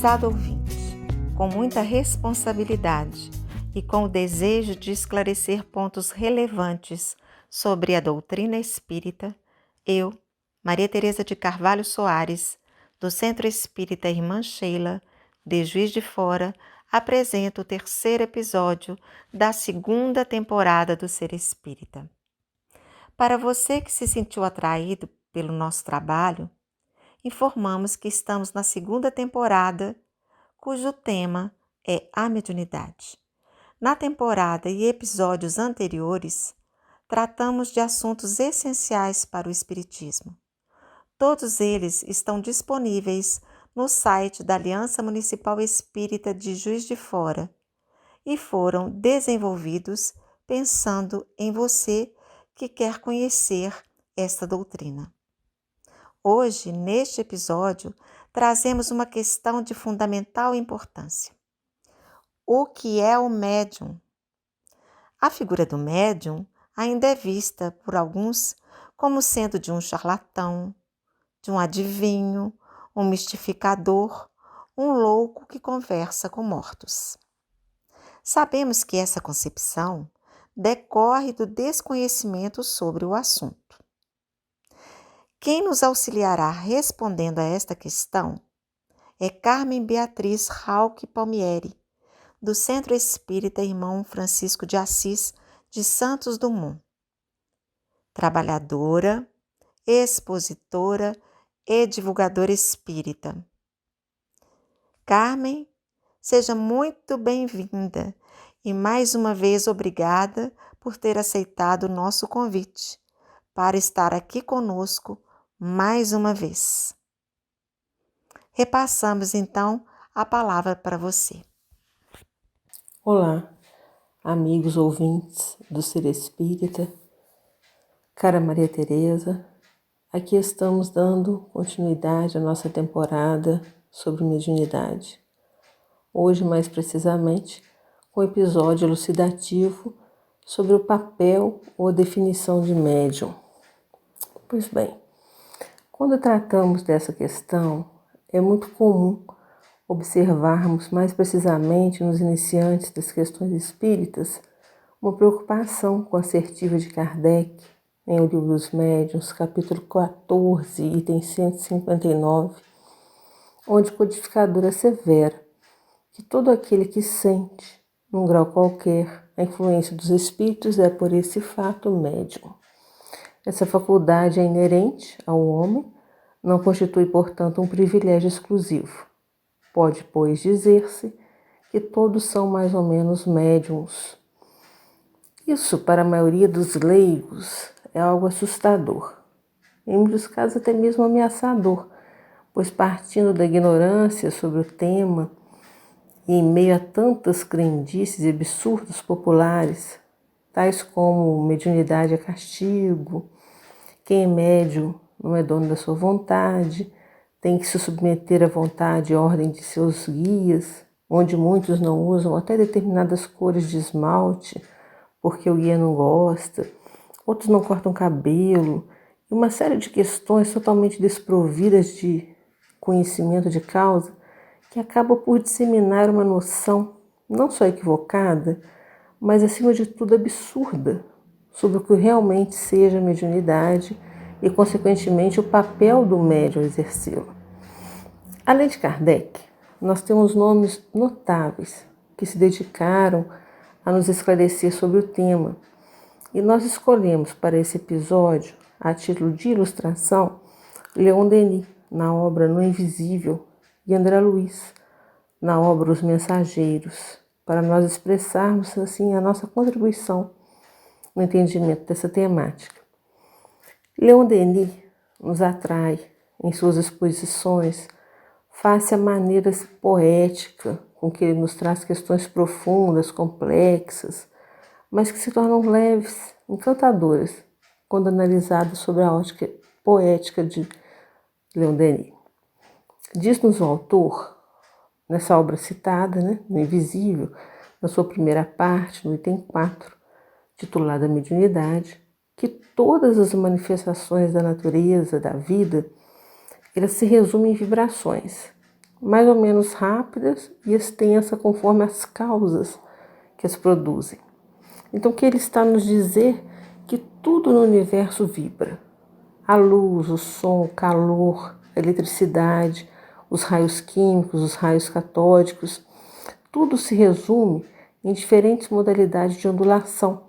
Prezado ouvinte, com muita responsabilidade e com o desejo de esclarecer pontos relevantes sobre a doutrina espírita, eu, Maria Tereza de Carvalho Soares, do Centro Espírita Irmã Sheila, de Juiz de Fora, apresento o terceiro episódio da segunda temporada do Ser Espírita. Para você que se sentiu atraído pelo nosso trabalho, informamos que estamos na segunda temporada, cujo tema é a mediunidade. Na temporada e episódios anteriores, tratamos de assuntos essenciais para o Espiritismo. Todos eles estão disponíveis no site da Aliança Municipal Espírita de Juiz de Fora e foram desenvolvidos pensando em você que quer conhecer esta doutrina. Hoje, neste episódio, trazemos uma questão de fundamental importância. O que é o médium? A figura do médium ainda é vista por alguns como sendo de um charlatão, de um adivinho, um mistificador, um louco que conversa com mortos. Sabemos que essa concepção decorre do desconhecimento sobre o assunto. Quem nos auxiliará respondendo a esta questão é Carmen Beatriz Rauch Palmieri, do Centro Espírita Irmão Francisco de Assis de Santos Dumont. Trabalhadora, expositora e divulgadora espírita. Carmen, seja muito bem-vinda e mais uma vez obrigada por ter aceitado o nosso convite para estar aqui conosco mais uma vez. Repassamos então a palavra para você. Olá, amigos ouvintes do Ser Espírita, cara Maria Tereza, aqui estamos dando continuidade à nossa temporada sobre mediunidade. Hoje, mais precisamente, com um episódio elucidativo sobre o papel ou definição de médium. Pois bem, quando tratamos dessa questão, é muito comum observarmos mais precisamente nos iniciantes das questões espíritas uma preocupação com a assertiva de Kardec em O Livro dos Médiuns, capítulo 14, item 159, onde o codificador assevera que todo aquele que sente, num grau qualquer, a influência dos espíritos é por esse fato médium. Essa faculdade é inerente ao homem, não constitui, portanto, um privilégio exclusivo. Pode, pois, dizer-se que todos são mais ou menos médiums. Isso, para a maioria dos leigos, é algo assustador. Em muitos casos, até mesmo ameaçador, pois partindo da ignorância sobre o tema e em meio a tantas crendices e absurdos populares, tais como mediunidade é castigo, quem é médium não é dono da sua vontade, tem que se submeter à vontade e ordem de seus guias, onde muitos não usam até determinadas cores de esmalte, porque o guia não gosta, outros não cortam cabelo, e uma série de questões totalmente desprovidas de conhecimento de causa, que acabam por disseminar uma noção não só equivocada, mas acima de tudo absurda, sobre o que realmente seja a mediunidade e, consequentemente, o papel do médium exercê-lo. Além de Kardec, nós temos nomes notáveis que se dedicaram a nos esclarecer sobre o tema, e nós escolhemos para esse episódio, a título de ilustração, Leon Denis, na obra No Invisível, e André Luiz, na obra Os Mensageiros, para nós expressarmos assim a nossa contribuição no entendimento dessa temática. Leon Denis nos atrai em suas exposições face à maneira poética com que ele nos traz questões profundas, complexas, mas que se tornam leves, encantadoras, quando analisadas sob a ótica poética de Leon Denis. Diz-nos o autor, nessa obra citada, No Invisível, na sua primeira parte, no item 4, titulada Mediunidade, que todas as manifestações da natureza, da vida, elas se resumem em vibrações. mais ou menos rápidas e extensas conforme as causas que as produzem. Então, o que ele está nos dizer que tudo no universo vibra. A luz, o som, o calor, a eletricidade, os raios químicos, os raios catódicos, tudo se resume em diferentes modalidades de ondulação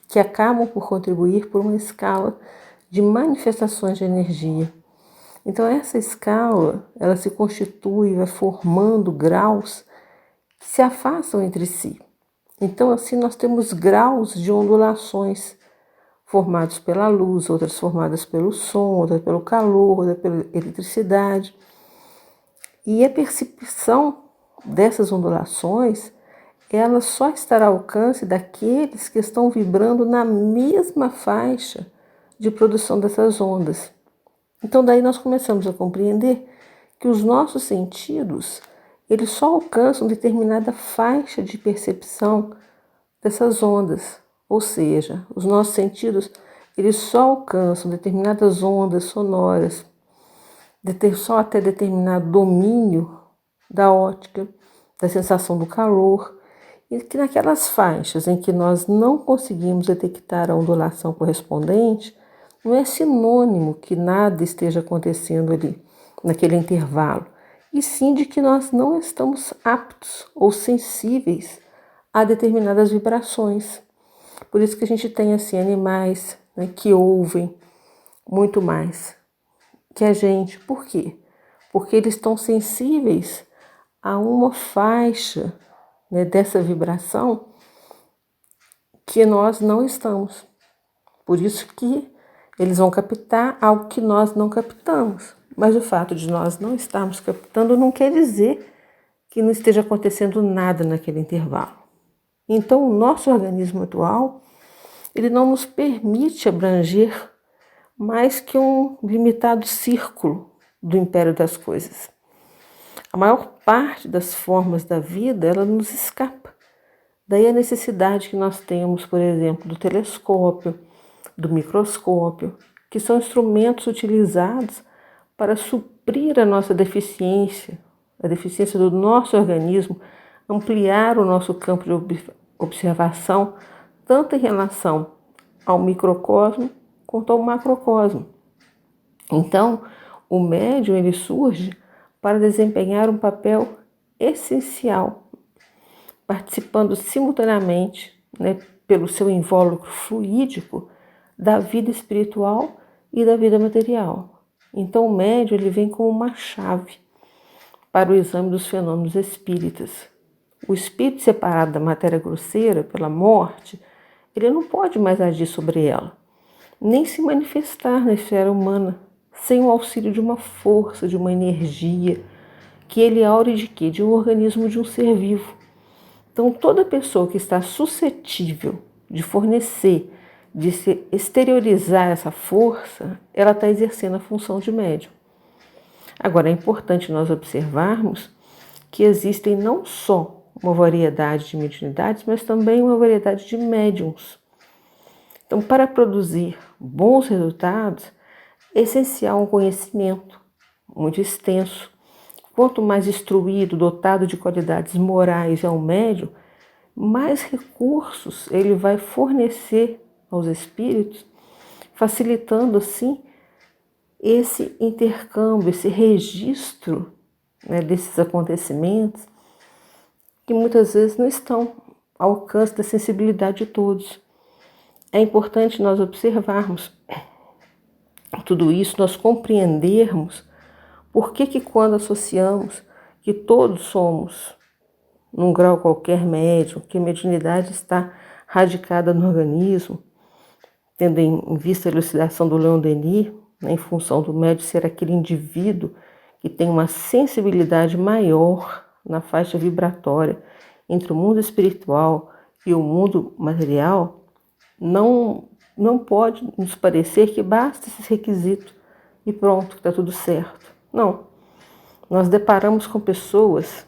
que acabam por contribuir por uma escala de manifestações de energia. Então essa escala, ela se constitui, vai formando graus que se afastam entre si. Então assim nós temos graus de ondulações formados pela luz, outras formadas pelo som, outras pelo calor, outras pela eletricidade. E a percepção dessas ondulações, ela só estará ao alcance daqueles que estão vibrando na mesma faixa de produção dessas ondas. Então daí nós começamos a compreender que os nossos sentidos, eles só alcançam determinada faixa de percepção dessas ondas. Ou seja, os nossos sentidos, eles só alcançam determinadas ondas sonoras, só até determinado domínio da ótica, da sensação do calor, e que naquelas faixas em que nós não conseguimos detectar a ondulação correspondente, não é sinônimo que nada esteja acontecendo ali, naquele intervalo, e sim de que nós não estamos aptos ou sensíveis a determinadas vibrações. Por isso que a gente tem assim animais, né, que ouvem muito mais que a gente. Por quê? Porque eles estão sensíveis a uma faixa, né, dessa vibração que nós não estamos. Por isso que eles vão captar algo que nós não captamos. Mas o fato de nós não estarmos captando não quer dizer que não esteja acontecendo nada naquele intervalo. Então, o nosso organismo atual, ele não nos permite abranger mais que um limitado círculo do império das coisas. A maior parte das formas da vida, ela nos escapa. Daí a necessidade que nós temos, por exemplo, do telescópio, do microscópio, que são instrumentos utilizados para suprir a nossa deficiência, a deficiência do nosso organismo, ampliar o nosso campo de observação, tanto em relação ao microcosmo quanto ao macrocosmo. Então, o médium ele surge para desempenhar um papel essencial, participando simultaneamente, né, pelo seu invólucro fluídico da vida espiritual e da vida material. Então, o médium ele vem como uma chave para o exame dos fenômenos espíritas. O espírito separado da matéria grosseira pela morte, ele não pode mais agir sobre ela, nem se manifestar na esfera humana, sem o auxílio de uma força, de uma energia, que ele aure de quê? De um organismo de um ser vivo. Então, toda pessoa que está suscetível de fornecer, de se exteriorizar essa força, ela está exercendo a função de médium. Agora, é importante nós observarmos que existem não só uma variedade de mediunidades, mas também uma variedade de médiums. Então, para produzir bons resultados, é essencial um conhecimento muito extenso. Quanto mais instruído, dotado de qualidades morais é um médium, mais recursos ele vai fornecer aos espíritos, facilitando assim esse intercâmbio, esse registro, né, desses acontecimentos que muitas vezes não estão ao alcance da sensibilidade de todos. É importante nós observarmos tudo isso, nós compreendermos por que quando associamos que todos somos, num grau qualquer médium, que a mediunidade está radicada no organismo, tendo em vista a elucidação do Leon Denis, né, em função do médium ser aquele indivíduo que tem uma sensibilidade maior na faixa vibratória entre o mundo espiritual e o mundo material, não pode nos parecer que basta esse requisito e pronto, está tudo certo. Não. Nós deparamos com pessoas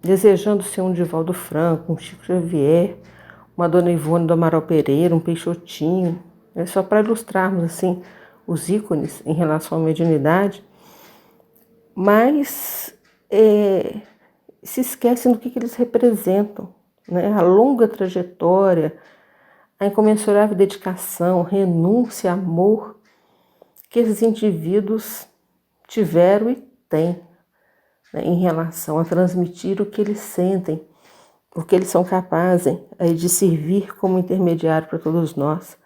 desejando ser um Divaldo Franco, um Chico Xavier, uma Dona Ivone do Amaral Pereira, um Peixotinho, né? Só para ilustrarmos assim os ícones em relação à mediunidade, mas se esquecem do que eles representam, né? A longa trajetória, a incomensurável dedicação, renúncia, amor que esses indivíduos tiveram e têm, né, em relação a transmitir o que eles sentem, o que eles são capazes de servir como intermediário para todos nós.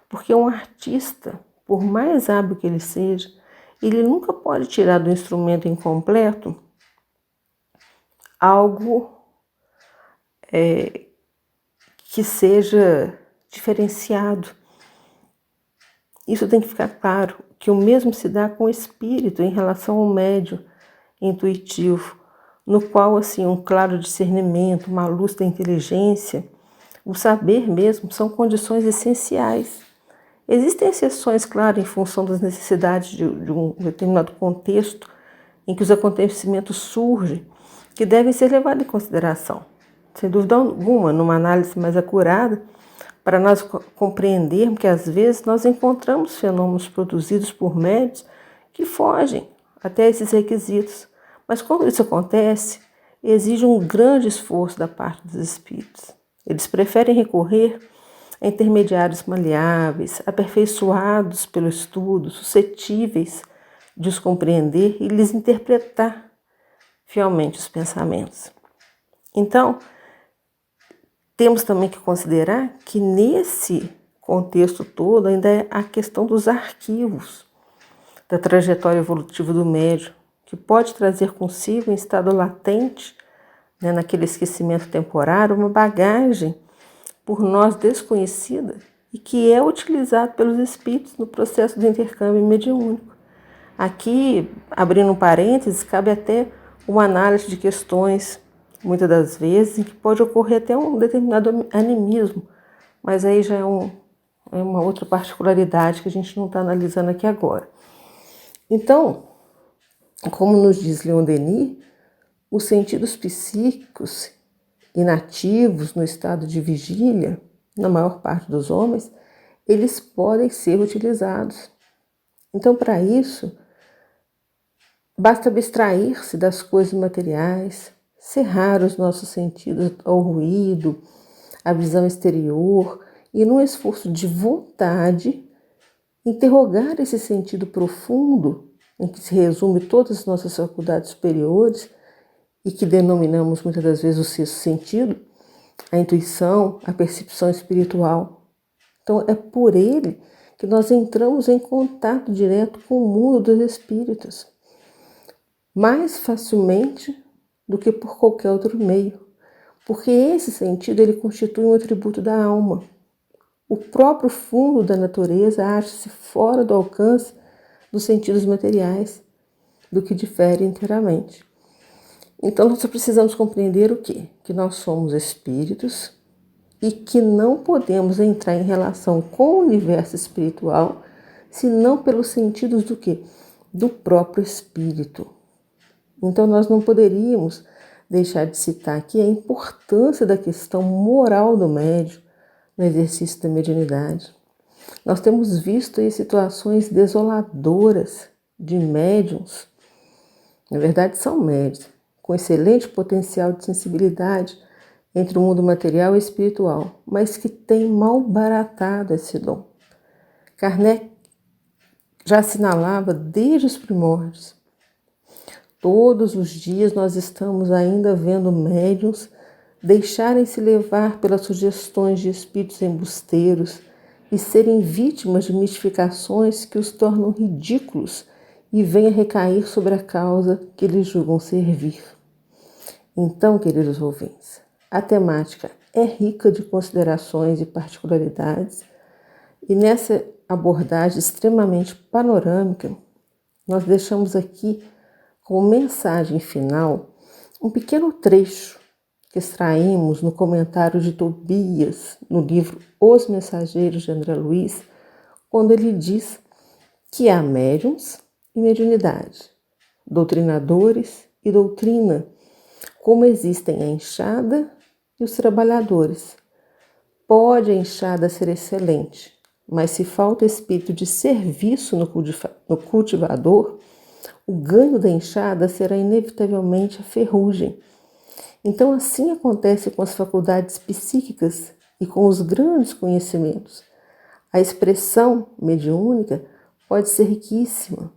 Porque um artista, por mais hábil que ele seja, ele nunca pode tirar do instrumento incompleto algo que seja diferenciado. Isso tem que ficar claro, que o mesmo se dá com o espírito em relação ao médium intuitivo, no qual assim um claro discernimento, uma luz da inteligência, o saber mesmo são condições essenciais. Existem exceções, claro, em função das necessidades de um determinado contexto em que os acontecimentos surgem, que devem ser levados em consideração. Sem dúvida alguma, numa análise mais acurada, para nós compreendermos que às vezes nós encontramos fenômenos produzidos por médiuns que fogem até esses requisitos. Mas quando isso acontece, exige um grande esforço da parte dos espíritos. Eles preferem recorrer a intermediários maleáveis, aperfeiçoados pelo estudo, suscetíveis de os compreender e lhes interpretar fielmente os pensamentos. Então, temos também que considerar que nesse contexto todo ainda é a questão dos arquivos da trajetória evolutiva do médium, que pode trazer consigo em estado latente, né, naquele esquecimento temporário, uma bagagem por nós desconhecida e que é utilizado pelos espíritos no processo do intercâmbio mediúnico. Aqui, abrindo um parênteses, cabe até uma análise de questões, muitas das vezes, em que pode ocorrer até um determinado animismo, mas aí já é uma outra particularidade que a gente não está analisando aqui agora. Então, como nos diz Leon Denis, os sentidos psíquicos inativos no estado de vigília, na maior parte dos homens, eles podem ser utilizados. Então, para isso, basta abstrair-se das coisas materiais, cerrar os nossos sentidos ao ruído, à visão exterior e, num esforço de vontade, interrogar esse sentido profundo em que se resume todas as nossas faculdades superiores e que denominamos muitas das vezes o sexto sentido, a intuição, a percepção espiritual. Então é por ele que nós entramos em contato direto com o mundo dos espíritos, mais facilmente do que por qualquer outro meio, porque esse sentido ele constitui um atributo da alma. O próprio fundo da natureza acha-se fora do alcance dos sentidos materiais, do que difere inteiramente. Então, nós precisamos compreender o quê? Que nós somos espíritos e que não podemos entrar em relação com o universo espiritual senão pelos sentidos do quê? Do próprio espírito. Então, nós não poderíamos deixar de citar aqui a importância da questão moral do médium no exercício da mediunidade. Nós temos visto aí situações desoladoras de médiuns, na verdade são médiuns, com excelente potencial de sensibilidade entre o mundo material e espiritual, mas que têm malbaratado esse dom. Kardec já assinalava desde os primórdios. Todos os dias nós estamos ainda vendo médiuns deixarem-se levar pelas sugestões de espíritos embusteiros e serem vítimas de mistificações que os tornam ridículos e vêm a recair sobre a causa que eles julgam servir. Então, queridos ouvintes, a temática é rica de considerações e particularidades, e nessa abordagem extremamente panorâmica, nós deixamos aqui como mensagem final um pequeno trecho que extraímos no comentário de Tobias, no livro Os Mensageiros de André Luiz, quando ele diz que há médiuns e mediunidade, doutrinadores e doutrina, como existem a enxada e os trabalhadores. Pode a enxada ser excelente, mas se falta espírito de serviço no cultivador, o ganho da enxada será inevitavelmente a ferrugem. Então, assim acontece com as faculdades psíquicas e com os grandes conhecimentos. A expressão mediúnica pode ser riquíssima,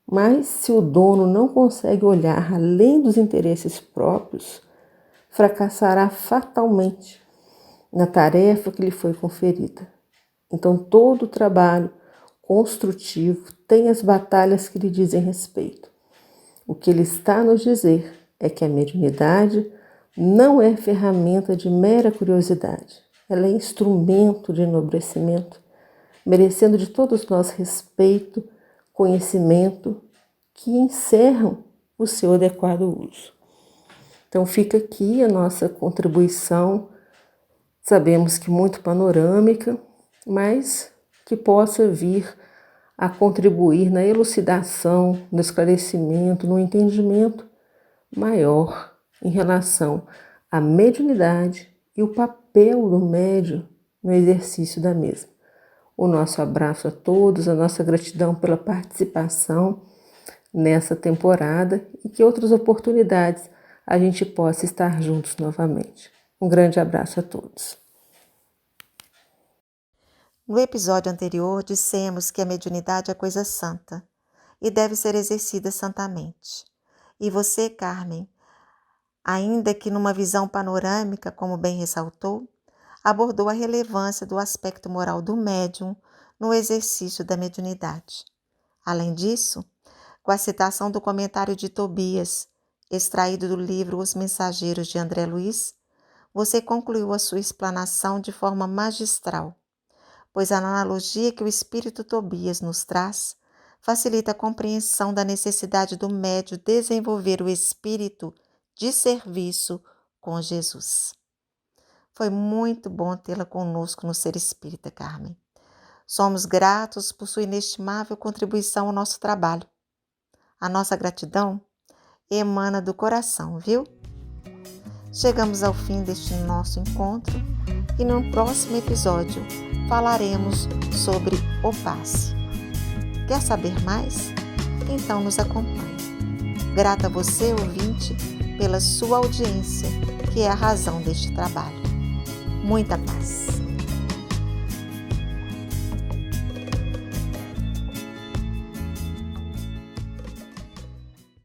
mas se o dono não consegue olhar além dos interesses próprios, fracassará fatalmente na tarefa que lhe foi conferida. Então, todo o trabalho construtivo tem as batalhas que lhe dizem respeito. O que ele está a nos dizer é que a mediunidade não é ferramenta de mera curiosidade. Ela é instrumento de enobrecimento, merecendo de todos nós respeito, conhecimento, que encerram o seu adequado uso. Então fica aqui a nossa contribuição, sabemos que muito panorâmica, mas que possa vir a contribuir na elucidação, no esclarecimento, no entendimento maior em relação à mediunidade e o papel do médium no exercício da mesma. O nosso abraço a todos, a nossa gratidão pela participação nessa temporada e que outras oportunidades a gente possa estar juntos novamente. Um grande abraço a todos. No episódio anterior, dissemos que a mediunidade é coisa santa e deve ser exercida santamente. E você, Carmen, ainda que numa visão panorâmica, como bem ressaltou, abordou a relevância do aspecto moral do médium no exercício da mediunidade. Além disso, com a citação do comentário de Tobias, extraído do livro Os Mensageiros de André Luiz, você concluiu a sua explanação de forma magistral, pois a analogia que o espírito Tobias nos traz facilita a compreensão da necessidade do médium desenvolver o espírito de serviço com Jesus. Foi muito bom tê-la conosco no Ser Espírita, Carmen. Somos gratos por sua inestimável contribuição ao nosso trabalho. A nossa gratidão emana do coração, viu? Chegamos ao fim deste nosso encontro e no próximo episódio falaremos sobre o passe. Quer saber mais? Então nos acompanhe. Grata a você, ouvinte, pela sua audiência, que é a razão deste trabalho. Muita paz.